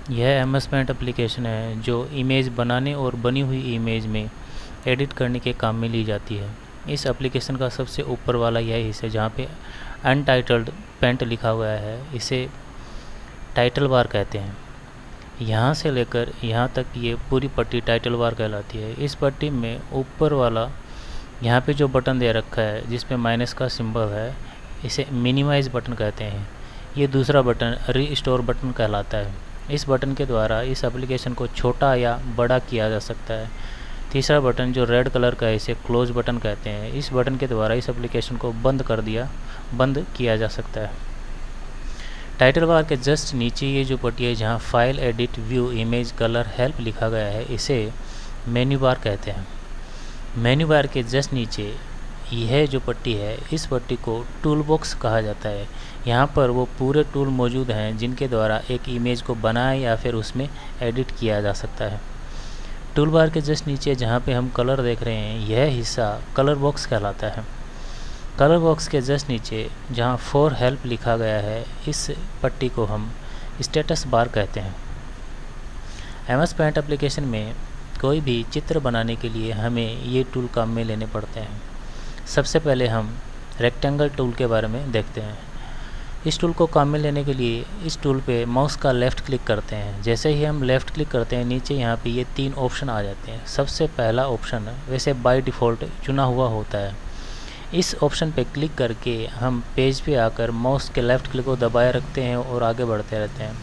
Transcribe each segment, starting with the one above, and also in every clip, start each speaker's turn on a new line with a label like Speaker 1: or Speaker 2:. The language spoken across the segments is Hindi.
Speaker 1: यह एमएस पेंट एप्लीकेशन है जो इमेज बनाने और बनी हुई इमेज में एडिट करने के काम में ली जाती है। इस एप्लीकेशन का सबसे ऊपर वाला यह हिस्सा जहाँ पे अनटाइटल्ड पेंट लिखा हुआ है, इसे टाइटल बार कहते हैं। यहाँ से लेकर यहाँ तक ये पूरी पट्टी टाइटल बार कहलाती है। इस पट्टी में ऊपर वाला यहाँ पे जो बटन दे रखा है जिस पे माइनस का सिंबल है, इसे मिनिमाइज बटन कहते हैं। ये दूसरा बटन रीस्टोर बटन कहलाता है। इस बटन के द्वारा इस एप्लीकेशन को छोटा या बड़ा किया जा सकता है। तीसरा बटन जो रेड कलर का है, इसे क्लोज बटन कहते हैं। इस बटन के द्वारा इस एप्लीकेशन को बंद किया जा सकता है। टाइटल बार के जस्ट नीचे ये जो पट्टी है जहाँ file, edit, view, image, colour, help लिखा गया है, इसे मेन्यू बार कहते हैं। मेन्यू बार के जस्ट नीचे यह जो पट्टी है, इस पट्टी को टूल बॉक्स कहा जाता है। यहाँ पर वो पूरे टूल मौजूद हैं जिनके द्वारा एक इमेज को बनाए या फिर उसमें एडिट किया जा सकता है। टूल बार के जस्ट नीचे जहाँ पे हम कलर देख रहे हैं, यह हिस्सा कलर बॉक्स कहलाता है। कलर बॉक्स के जस्ट नीचे जहाँ फॉर हेल्प लिखा गया है, इस पट्टी को हम स्टेटस बार कहते हैं। एमएस पेंट एप्लीकेशन में कोई भी चित्र बनाने के लिए हमें ये टूल काम में लेने पड़ते हैं। सबसे पहले हम रेक्टेंगल टूल के बारे में देखते हैं। इस टूल को काम में लेने के लिए इस टूल पे माउस का लेफ़्ट क्लिक करते हैं। जैसे ही हम लेफ़्ट क्लिक करते हैं, नीचे यहाँ पे ये 3 ऑप्शन आ जाते हैं। सबसे पहला ऑप्शन वैसे बाय डिफ़ॉल्ट चुना हुआ होता है। इस ऑप्शन पे क्लिक करके हम पेज पे आकर माउस के लेफ़्ट क्लिक को दबाए रखते हैं और आगे बढ़ते रहते हैं,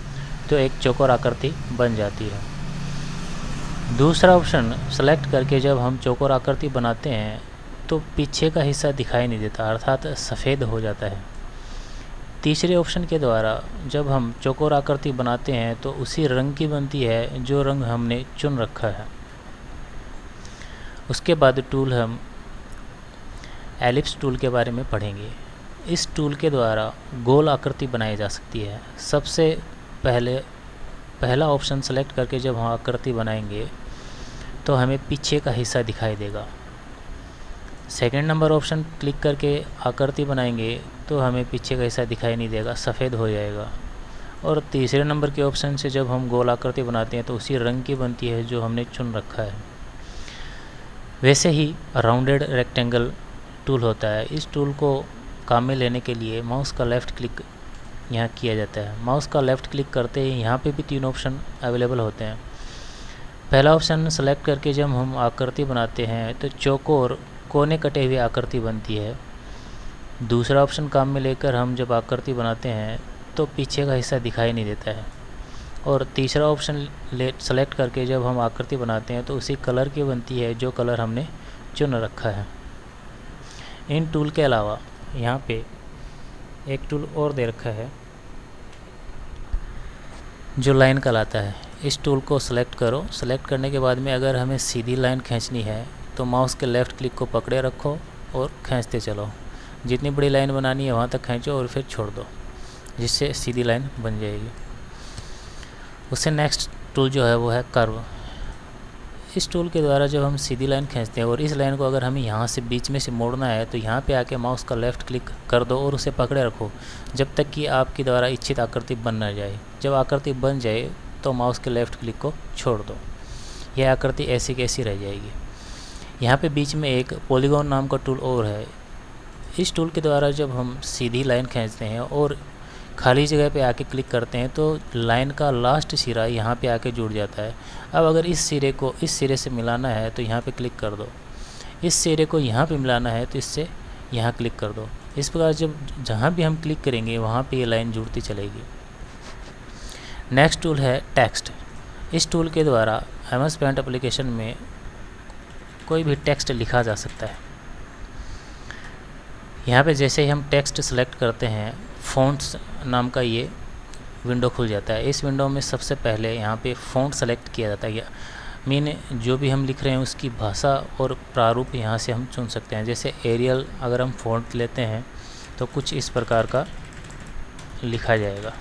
Speaker 1: तो एक चौकोर आकृति बन जाती है। दूसरा ऑप्शन सेलेक्ट करके जब हम चौकोर आकृति बनाते हैं तो पीछे का हिस्सा दिखाई नहीं देता, अर्थात सफ़ेद हो जाता है। तीसरे ऑप्शन के द्वारा जब हम चौकोर आकृति बनाते हैं तो उसी रंग की बनती है जो रंग हमने चुन रखा है। उसके बाद टूल हम एलिप्स टूल के बारे में पढ़ेंगे। इस टूल के द्वारा गोल आकृति बनाई जा सकती है। सबसे पहला ऑप्शन सेलेक्ट करके जब हम आकृति बनाएंगे तो हमें पीछे का हिस्सा दिखाई देगा। सेकंड नंबर ऑप्शन क्लिक करके आकृति बनाएंगे तो हमें पीछे का हिस्सा दिखाई नहीं देगा, सफ़ेद हो जाएगा। और तीसरे नंबर के ऑप्शन से जब हम गोल आकृति बनाते हैं तो उसी रंग की बनती है जो हमने चुन रखा है। वैसे ही राउंडेड रेक्टेंगल टूल होता है। इस टूल को काम में लेने के लिए माउस का लेफ़्ट क्लिक यहाँ किया जाता है। माउस का लेफ़्ट क्लिक करते ही यहाँ पे भी 3 ऑप्शन अवेलेबल होते हैं। पहला ऑप्शन सेलेक्ट करके जब हम आकृति बनाते हैं तो चौकोर कोने कटे हुए आकृति बनती है। दूसरा ऑप्शन काम में लेकर हम जब आकृति बनाते हैं तो पीछे का हिस्सा दिखाई नहीं देता है। और तीसरा ऑप्शन सेलेक्ट करके जब हम आकृति बनाते हैं तो उसी कलर की बनती है जो कलर हमने चुन रखा है। इन टूल के अलावा यहाँ पे एक टूल और दे रखा है जो लाइन कहलाता है। इस टूल को सेलेक्ट करो। सेलेक्ट करने के बाद में अगर हमें सीधी लाइन खींचनी है तो माउस के लेफ़्ट क्लिक को पकड़े रखो और खींचते चलो। जितनी बड़ी लाइन बनानी है वहाँ तक खींचो और फिर छोड़ दो, जिससे सीधी लाइन बन जाएगी। उससे नेक्स्ट टूल जो है वो है कर्व। इस टूल के द्वारा जब हम सीधी लाइन खींचते हैं और इस लाइन को अगर हमें यहाँ से बीच में से मोड़ना है तो यहाँ पे आके माउस का लेफ़्ट क्लिक कर दो और उसे पकड़े रखो जब तक कि आपके द्वारा इच्छित आकृति बन ना जाए। जब आकृति बन जाए तो माउस के लेफ़्ट क्लिक को छोड़ दो। यह आकृति ऐसी कैसी रह जाएगी। यहाँ पे बीच में एक पॉलीगॉन नाम का टूल और है। इस टूल के द्वारा जब हम सीधी लाइन खींचते हैं और खाली जगह पे आके क्लिक करते हैं तो लाइन का लास्ट सिरा यहाँ पे आके जुड़ जाता है। अब अगर इस सिरे को इस सिरे से मिलाना है तो यहाँ पे क्लिक कर दो। इस सिरे को यहाँ पे मिलाना है तो इससे यहाँ क्लिक कर दो। इस प्रकार जब जहाँ भी हम क्लिक करेंगे वहाँ पे ये लाइन जुड़ती चलेगी। नेक्स्ट टूल है टेक्स्ट। इस टूल के द्वारा एमएस पेंट एप्लीकेशन में कोई भी टेक्स्ट लिखा जा सकता है। यहाँ पे जैसे ही हम टेक्स्ट सेलेक्ट करते हैं, फ़ॉन्ट्स नाम का ये विंडो खुल जाता है। इस विंडो में सबसे पहले यहाँ पे फ़ॉन्ट सेलेक्ट किया जाता है। मीन जो भी हम लिख रहे हैं उसकी भाषा और प्रारूप यहाँ से हम चुन सकते हैं। जैसे एरियल अगर हम फ़ॉन्ट लेते हैं तो कुछ इस प्रकार का लिखा जाएगा।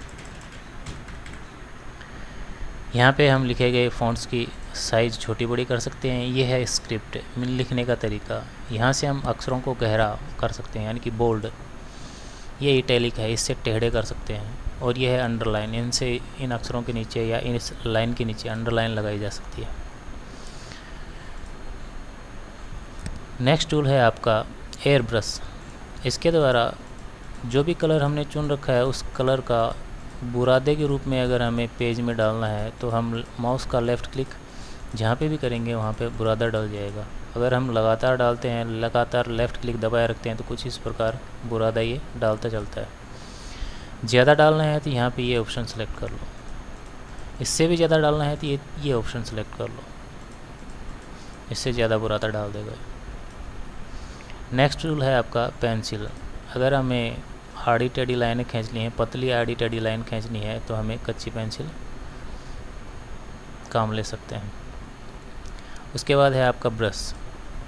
Speaker 1: यहाँ पे हम लिखे गए फ़ॉन्ट्स की साइज़ छोटी बड़ी कर सकते हैं। ये है स्क्रिप्ट लिखने का तरीका। यहाँ से हम अक्षरों को गहरा कर सकते हैं, यानी कि बोल्ड। ये इटैलिक है, इससे टेढ़े कर सकते हैं। और ये है अंडरलाइन। इनसे इन अक्षरों के नीचे या इस लाइन के नीचे अंडरलाइन लगाई जा सकती है। नेक्स्ट टूल है आपका एयर ब्रश। इसके द्वारा जो भी कलर हमने चुन रखा है उस कलर का बुरादे के रूप में अगर हमें पेज में डालना है तो हम माउस का लेफ़्ट क्लिक जहाँ पे भी करेंगे वहाँ पे बुरादा डल जाएगा। अगर हम लगातार डालते हैं, लगातार लेफ़्ट क्लिक दबाए रखते हैं तो कुछ इस प्रकार बुरादा ये डालता चलता है। ज़्यादा डालना है तो यहाँ पे ये ऑप्शन सेलेक्ट कर लो, इससे भी ज़्यादा डालना है तो ये ऑप्शन सेलेक्ट कर लो, इससे ज़्यादा बुरादा डाल देगा। नेक्स्ट टूल है आपका पेंसिल। अगर हमें आड़ी टेढ़ी लाइनें खींचनी है, पतली आड़ी टेढ़ी लाइन खींचनी है तो हमें कच्ची पेंसिल काम ले सकते हैं। उसके बाद है आपका ब्रश।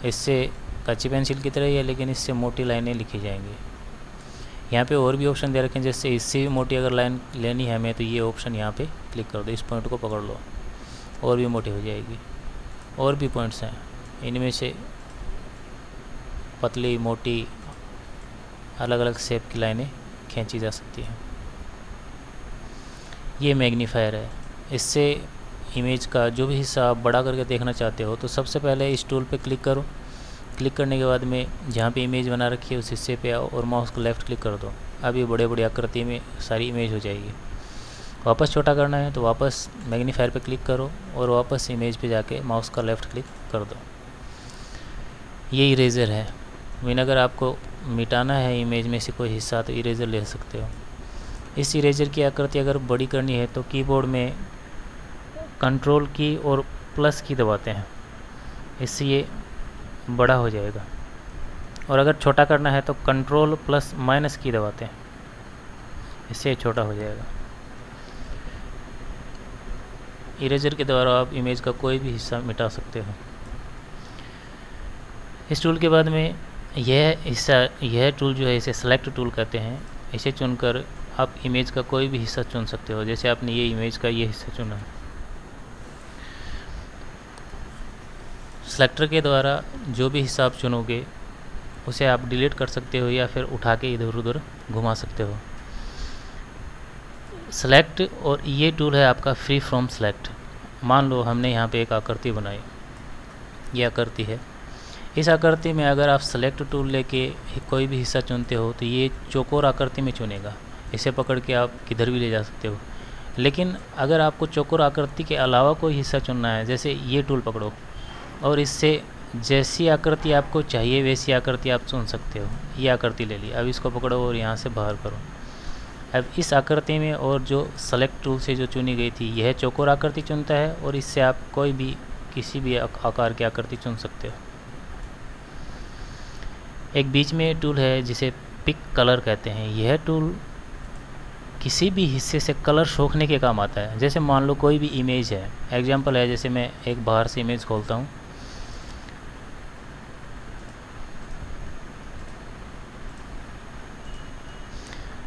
Speaker 1: इससे कच्ची पेंसिल की तरह ही है लेकिन इससे मोटी लाइनें लिखी जाएंगी। यहाँ पे और भी ऑप्शन दे रखे हैं, जैसे इससे भी मोटी अगर लाइन लेनी है हमें तो ये ऑप्शन यहाँ पे क्लिक कर दो, इस पॉइंट को पकड़ लो और भी मोटी हो जाएगी। और भी पॉइंट्स हैं, इनमें से पतली मोटी अलग अलग शेप की लाइनें खींची जा सकती हैं। ये मैग्नीफायर है। इससे इमेज का जो भी हिस्सा आप बड़ा करके देखना चाहते हो तो सबसे पहले इस टूल पे क्लिक करो। क्लिक करने के बाद में जहाँ पे इमेज बना रखी है उस हिस्से पे आओ और माउस को लेफ़्ट क्लिक कर दो। अब ये बड़े बड़े आकृति में सारी इमेज हो जाएगी। वापस छोटा करना है तो वापस मैग्नीफायर पे क्लिक करो और वापस इमेज पे जाके माउस का लेफ़्ट क्लिक कर दो। ये इरेज़र है। अगर आपको मिटाना है इमेज में से कोई हिस्सा तो इरेज़र ले सकते हो। इस इरेज़र की आकृति अगर बड़ी करनी है तो कीबोर्ड में कंट्रोल की और प्लस की दबाते हैं, इससे ये बड़ा हो जाएगा। और अगर छोटा करना है तो कंट्रोल प्लस माइनस की दबाते हैं, इससे छोटा हो जाएगा। इरेज़र के द्वारा आप इमेज का कोई भी हिस्सा मिटा सकते हो। इस टूल के बाद में यह टूल जो है इसे सेलेक्ट टूल कहते हैं। इसे चुनकर आप इमेज का कोई भी हिस्सा चुन सकते हो। जैसे आपने ये इमेज का ये हिस्सा चुना, सेलेक्टर के द्वारा जो भी हिस्सा आप चुनोगे उसे आप डिलीट कर सकते हो या फिर उठा के इधर उधर घुमा सकते हो। सेलेक्ट और ये टूल है आपका फ्री फ्रॉम सेलेक्ट। मान लो हमने यहाँ पे एक आकृति बनाई, ये आकृति है। इस आकृति में अगर आप सेलेक्ट टूल लेके कोई भी हिस्सा चुनते हो तो ये चौकोर आकृति में चुनेगा। इसे पकड़ के आप किधर भी ले जा सकते हो। लेकिन अगर आपको चौकोर आकृति के अलावा कोई हिस्सा चुनना है, जैसे ये टूल पकड़ो और इससे जैसी आकृति आपको चाहिए वैसी आकृति आप चुन सकते हो। ये आकृति ले ली, अब इसको पकड़ो और यहाँ से बाहर करो। अब इस आकृति में और जो सेलेक्ट टूल से जो चुनी गई थी यह चौकोर आकृति चुनता है और इससे आप कोई भी किसी भी आकार की आकृति चुन सकते हो। एक बीच में टूल है जिसे पिक कलर कहते हैं। यह टूल किसी भी हिस्से से कलर सोखने के काम आता है। जैसे मान लो कोई भी इमेज है, एग्जांपल है, जैसे मैं एक बाहर से इमेज खोलता हूँ।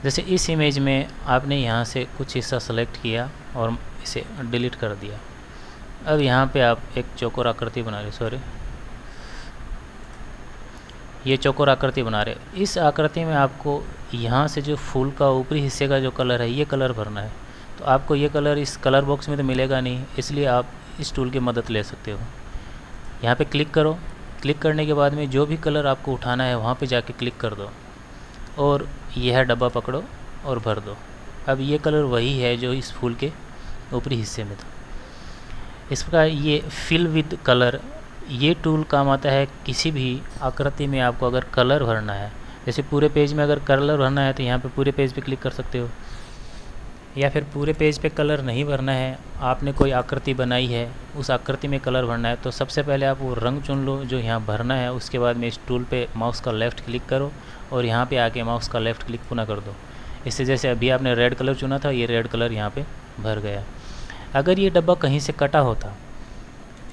Speaker 1: जैसे इस इमेज में आपने यहाँ से कुछ हिस्सा सेलेक्ट किया और इसे डिलीट कर दिया। अब यहाँ पे आप एक चौकोर आकृति बना रहे, ये चौकोर आकृति बना रहे। इस आकृति में आपको यहाँ से जो फूल का ऊपरी हिस्से का जो कलर है ये कलर भरना है। तो आपको ये कलर इस कलर बॉक्स में तो मिलेगा नहीं, इसलिए आप इस टूल की मदद ले सकते हो। यहाँ पे क्लिक करो। क्लिक करने के बाद में जो भी कलर आपको उठाना है वहाँ पे जाके क्लिक कर दो और यह डब्बा पकड़ो और भर दो। अब ये कलर वही है जो इस फूल के ऊपरी हिस्से में था। इस प्रकार ये फिल विद कलर ये टूल काम आता है किसी भी आकृति में आपको अगर कलर भरना है। जैसे पूरे पेज में अगर कलर भरना है तो यहाँ पे पूरे पेज पे क्लिक कर सकते हो, या फिर पूरे पेज पे कलर नहीं भरना है, आपने कोई आकृति बनाई है उस आकृति में कलर भरना है तो सबसे पहले आप वो रंग चुन लो जो यहाँ भरना है। उसके बाद में इस टूल पे माउस का लेफ़्ट क्लिक करो और यहाँ पे आके माउस का लेफ़्ट क्लिक पुनः कर दो। इससे जैसे अभी आपने रेड कलर चुना था ये रेड कलर यहाँ पे भर गया। अगर ये डब्बा कहीं से कटा होता,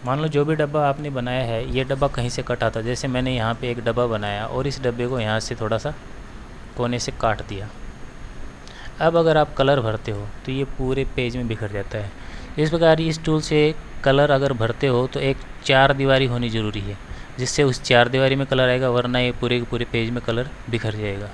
Speaker 1: मान लो जो भी डब्बा आपने बनाया है ये डब्बा कहीं से कटा था, जैसे मैंने यहाँ पे एक डब्बा बनाया और इस डब्बे को यहाँ से थोड़ा सा कोने से काट दिया। अब अगर आप कलर भरते हो तो ये पूरे पेज में बिखर जाता है। इस प्रकार इस टूल से कलर अगर भरते हो तो एक 4 दीवारी होनी ज़रूरी है, जिससे उस 4 दीवारी में कलर आएगा, वरना ये पूरे के पूरे पेज में कलर बिखर जाएगा।